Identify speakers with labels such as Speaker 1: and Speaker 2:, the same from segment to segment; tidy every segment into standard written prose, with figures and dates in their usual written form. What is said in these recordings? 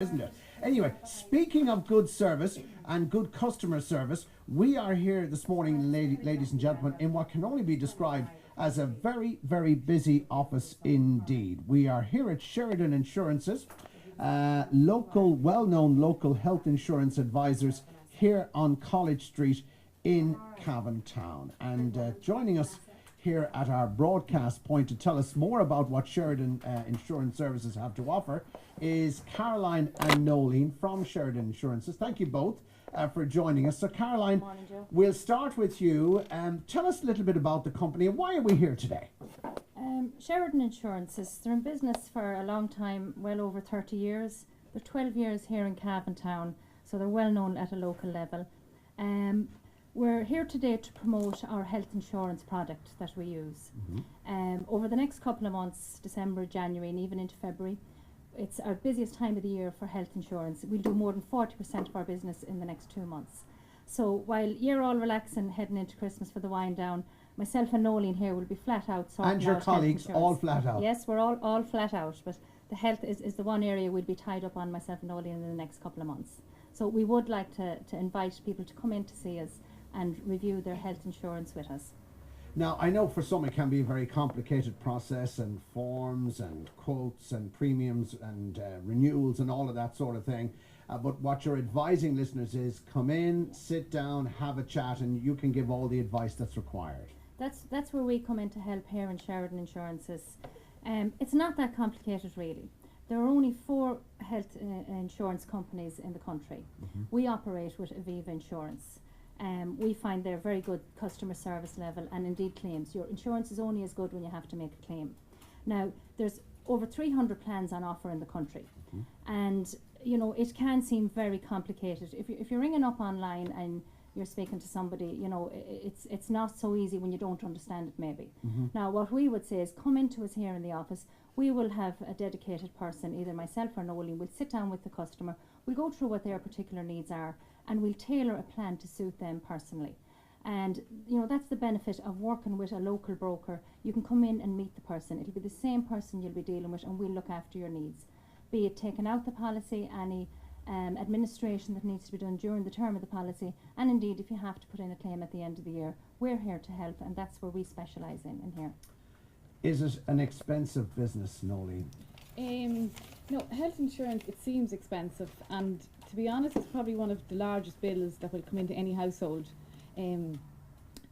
Speaker 1: Isn't it? Anyway, speaking of good service and good customer service, we are here this morning, ladies and gentlemen, in what can only be described as a very, very busy office indeed. We are here at Sheridan Insurances, well-known local health insurance advisors here on College Street in Cavan Town. And joining us here at our broadcast point to tell us more about what Sheridan Insurance Services have to offer is Caroline and Nolene from Sheridan Insurances. Thank you both for joining us. So Caroline,
Speaker 2: Morning, Joe.
Speaker 1: we'll start with you. Tell us a little bit about the company and why are we here today?
Speaker 2: Sheridan Insurances, they're in business for a long time, well over 30 years. They're 12 years here in Cavan Town, so they're well known at a local level. We're here today to promote our health insurance product that we use. Over the next couple of months, December, January and even into February, it's our busiest time of the year for health insurance. We'll do more than 40% of our business in the next 2 months. So while you're all relaxing, heading into Christmas for the wind down, myself and Nolene here will be flat out sorting
Speaker 1: And your
Speaker 2: out
Speaker 1: colleagues
Speaker 2: health
Speaker 1: all
Speaker 2: insurance.
Speaker 1: flat out?
Speaker 2: Yes, we're all flat out, but the health is the one area we'll be tied up on, myself and Nolene, in the next couple of months. So we would like to invite people to come in to see us and review their health insurance with us.
Speaker 1: Now, I know for some it can be a very complicated process, and forms and quotes and premiums and renewals and all of that sort of thing. But what you're advising listeners is come in, sit down, have a chat, and you can give all the advice that's required.
Speaker 2: That's where we come in to help here in Sheridan Insurances. It's not that complicated really. There are only 4 health insurance companies in the country. We operate with Aviva Insurance. We find they're very good customer service level and indeed claims. Your insurance is only as good when you have to make a claim. Now, there's over 300 plans on offer in the country. And, you know, it can seem very complicated. If you're ringing up online and you're speaking to somebody, you know, it's not so easy when you don't understand it maybe. Now, what we would say is come into us here in the office. We will have a dedicated person, either myself or Nolene. We'll sit down with the customer. We'll go through what their particular needs are and we'll tailor a plan to suit them personally. And you know, that's the benefit of working with a local broker. You can come in and meet the person. It'll be the same person you'll be dealing with and we'll look after your needs. Be it taking out the policy, any administration that needs to be done during the term of the policy, and indeed if you have to put in a claim at the end of the year, we're here to help, and that's where we specialise in here.
Speaker 1: Is it an expensive business, Nolene?
Speaker 3: No, health insurance, it seems expensive, and to be honest, it's probably one of the largest bills that will come into any household. And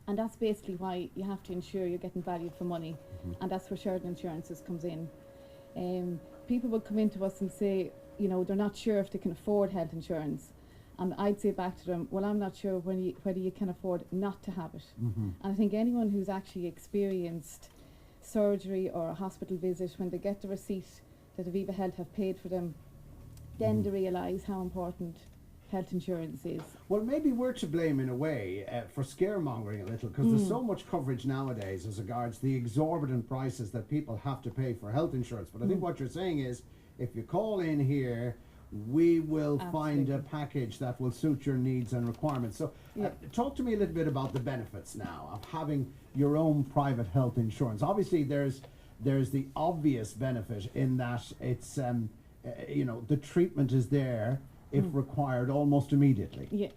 Speaker 3: that's basically why you have to ensure you're getting value for money, and that's where Sheridan Insurances comes in. People will come into us and say, you know, they're not sure if they can afford health insurance. And I'd say back to them, well, I'm not sure whether you can afford not to have it. And I think anyone who's actually experienced surgery or a hospital visit, when they get the receipt that Aviva Health have paid for them, then they realise how important health insurance is.
Speaker 1: Well, maybe we're to blame in a way for scaremongering a little, because there's so much coverage nowadays as regards the exorbitant prices that people have to pay for health insurance. But I think what you're saying is, if you call in here, we will find a package that will suit your needs and requirements. So talk to me a little bit about the benefits now of having your own private health insurance. Obviously there's the obvious benefit in that it's you know, the treatment is there if required almost immediately.
Speaker 3: Yeah,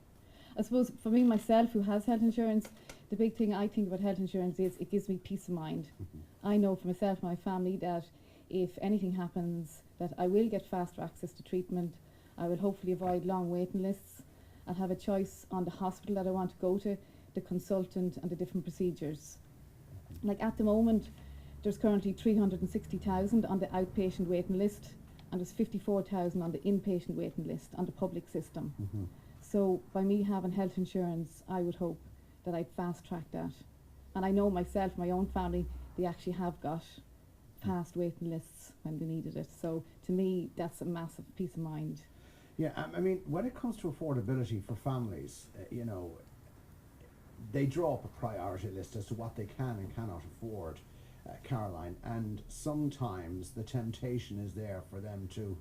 Speaker 3: I suppose for me myself who has health insurance, the big thing I think about health insurance is it gives me peace of mind. I know for myself and my family that if anything happens, that I will get faster access to treatment. I will hopefully avoid long waiting lists. I'll have a choice on the hospital that I want to go to, the consultant and the different procedures. Like at the moment, there's currently 360,000 on the outpatient waiting list, and there's 54,000 on the inpatient waiting list on the public system. So by me having health insurance, I would hope that I'd fast track that. And I know myself, my own family, they actually have got past waiting lists when they needed it. So to me, that's a massive peace of mind.
Speaker 1: Yeah, I mean, when it comes to affordability for families, you know, they draw up a priority list as to what they can and cannot afford, Caroline, and sometimes the temptation is there for them to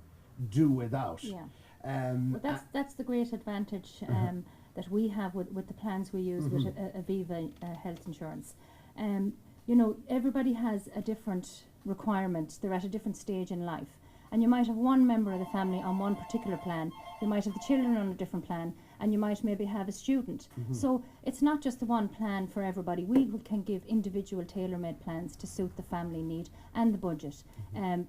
Speaker 1: do without.
Speaker 2: Yeah. But that's the great advantage that we have with the plans we use with Aviva Health Insurance. You know, everybody has a different requirement. They're at a different stage in life, and you might have one member of the family on one particular plan, you might have the children on a different plan, and you might maybe have a student. So it's not just the one plan for everybody. We can give individual tailor-made plans to suit the family need and the budget.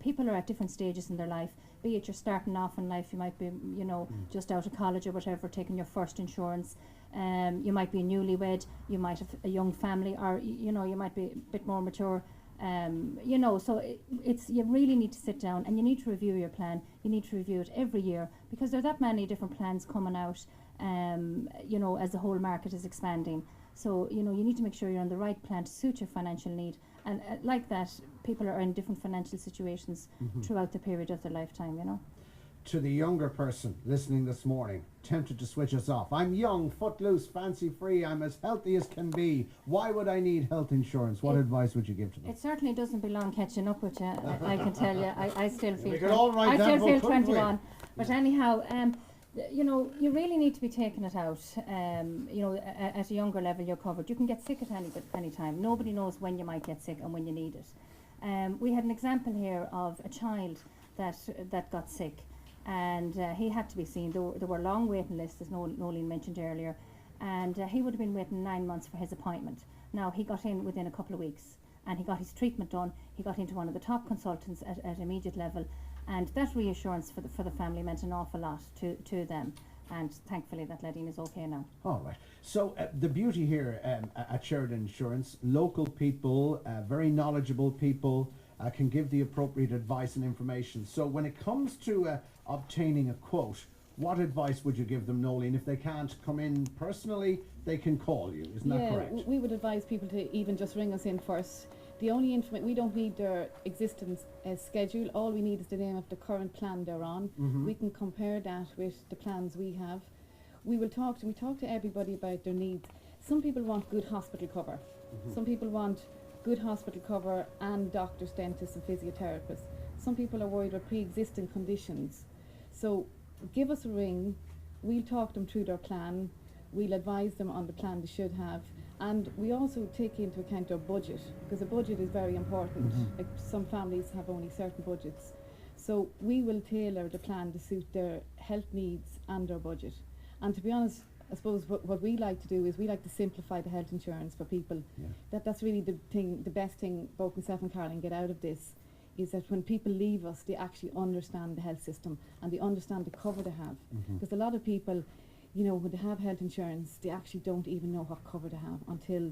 Speaker 2: People are at different stages in their life, be it you're starting off in life, you might be, you know, just out of college or whatever, taking your first insurance. You might be a newlywed, you might have a young family, or you know, you might be a bit more mature. You know, so it's you really need to sit down and you need to review your plan. You need to review it every year because there are that many different plans coming out. You know, as the whole market is expanding. So you know, you need to make sure you're on the right plan to suit your financial need. And like that, people are in different financial situations throughout the period of their lifetime. You know.
Speaker 1: To the younger person listening this morning, tempted to switch us off. I'm young, footloose, fancy free, I'm as healthy as can be. Why would I need health insurance? What advice would you give to them?
Speaker 2: It certainly doesn't belong catching up with you, I can tell you. I still feel,
Speaker 1: We could all write that book, couldn't we?
Speaker 2: 21. But anyhow, you know, you really need to be taking it out. You know, at a younger level you're covered. You can get sick at any time. Nobody knows when you might get sick and when you need it. We had an example here of a child that got sick. And he had to be seen. There were long waiting lists, as Nolene mentioned earlier, and he would have been waiting 9 months for his appointment. Now he got in within a couple of weeks, and he got his treatment done. He got into one of the top consultants at immediate level, and that reassurance for the family meant an awful lot to them. And thankfully that Ladine is okay now.
Speaker 1: All right. So the beauty here at Sheridan Insurance, local people, very knowledgeable people, can give the appropriate advice and information. So when it comes to obtaining a quote, what advice would you give them, Nolene? If they can't come in personally, they can call you. Isn't that correct?
Speaker 3: We would advise people to even just ring us in first. The only information, we don't need their existence schedule. All we need is the name of the current plan they're on. We can compare that with the plans we have. We talk to everybody about their needs. Some people want good hospital cover. Some people want good hospital cover and doctors, dentists and physiotherapists. Some people are worried about pre-existing conditions. So give us a ring, we'll talk them through their plan, we'll advise them on the plan they should have, and we also take into account their budget, because a budget is very important. Like some families have only certain budgets. So we will tailor the plan to suit their health needs and their budget. And to be honest, I suppose what we like to do is we like to simplify the health insurance for people. That's really the best thing both myself and Caroline get out of this, is that when people leave us, they actually understand the health system and they understand the cover they have. Because a lot of people, you know, when they have health insurance, they actually don't even know what cover they have until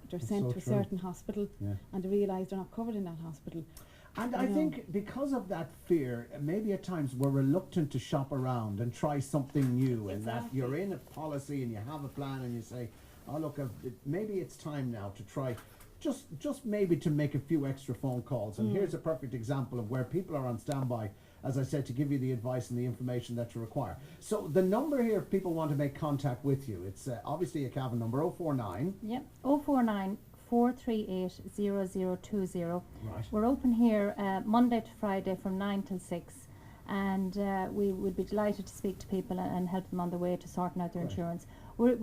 Speaker 3: they're sent to a certain hospital and they realise they're not covered in that hospital.
Speaker 1: And I think because of that fear, maybe at times we're reluctant to shop around and try something new, and that you're in a policy and you have a plan and you say, oh look, maybe it's time now to try just maybe to make a few extra phone calls. And here's a perfect example of where people are on standby, as I said, to give you the advice and the information that you require. So the number here, if people want to make contact with you, it's obviously a Cavan number, 049.
Speaker 2: Yep, 049 438 0020.
Speaker 1: Right.
Speaker 2: We're open here Monday to Friday from 9 till 6, and we would be delighted to speak to people and help them on the way to sorting out their insurance. We're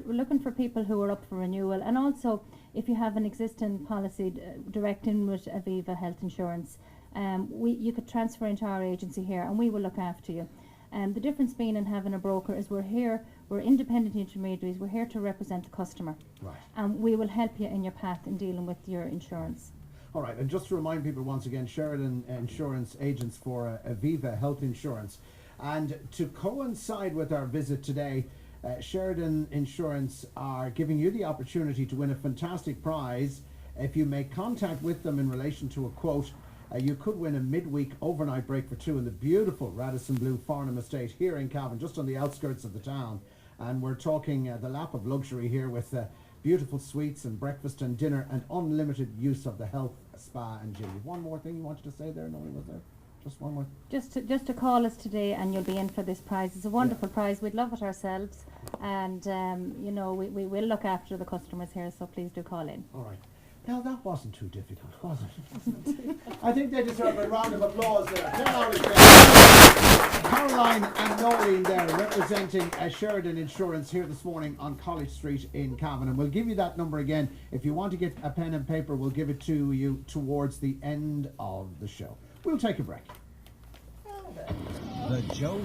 Speaker 2: looking for people who are up for renewal, and also if you have an existing policy direct in with Aviva Health Insurance, you could transfer into our agency here and we will look after you. The difference being in having a broker is we're independent intermediaries, we're here to represent the customer.
Speaker 1: Right.
Speaker 2: And we will help you in your path in dealing with your insurance.
Speaker 1: All right, and just to remind people once again, Sheridan Insurance agents for Aviva Health Insurance. And to coincide with our visit today, Sheridan Insurance are giving you the opportunity to win a fantastic prize. If you make contact with them in relation to a quote, you could win a midweek overnight break for two in the beautiful Radisson Blue Farnham Estate here in Cavan, just on the outskirts of the town. And we're talking the lap of luxury here with beautiful suites and breakfast and dinner and unlimited use of the health spa and gym. One more thing you wanted to say there, Nolene, was there? Just one more.
Speaker 2: Just to call us today and you'll be in for this prize. It's a wonderful prize. We'd love it ourselves, and you know, we will look after the customers here, so please do call in.
Speaker 1: All right. Now that wasn't too difficult, was it? I think they deserve a round of applause there. 10 out of 10. Caroline and Nolene there representing Sheridan Insurance here this morning on College Street in Cavan. And we'll give you that number again. If you want to get a pen and paper, we'll give it to you towards the end of the show. We'll take a break.
Speaker 4: The Joe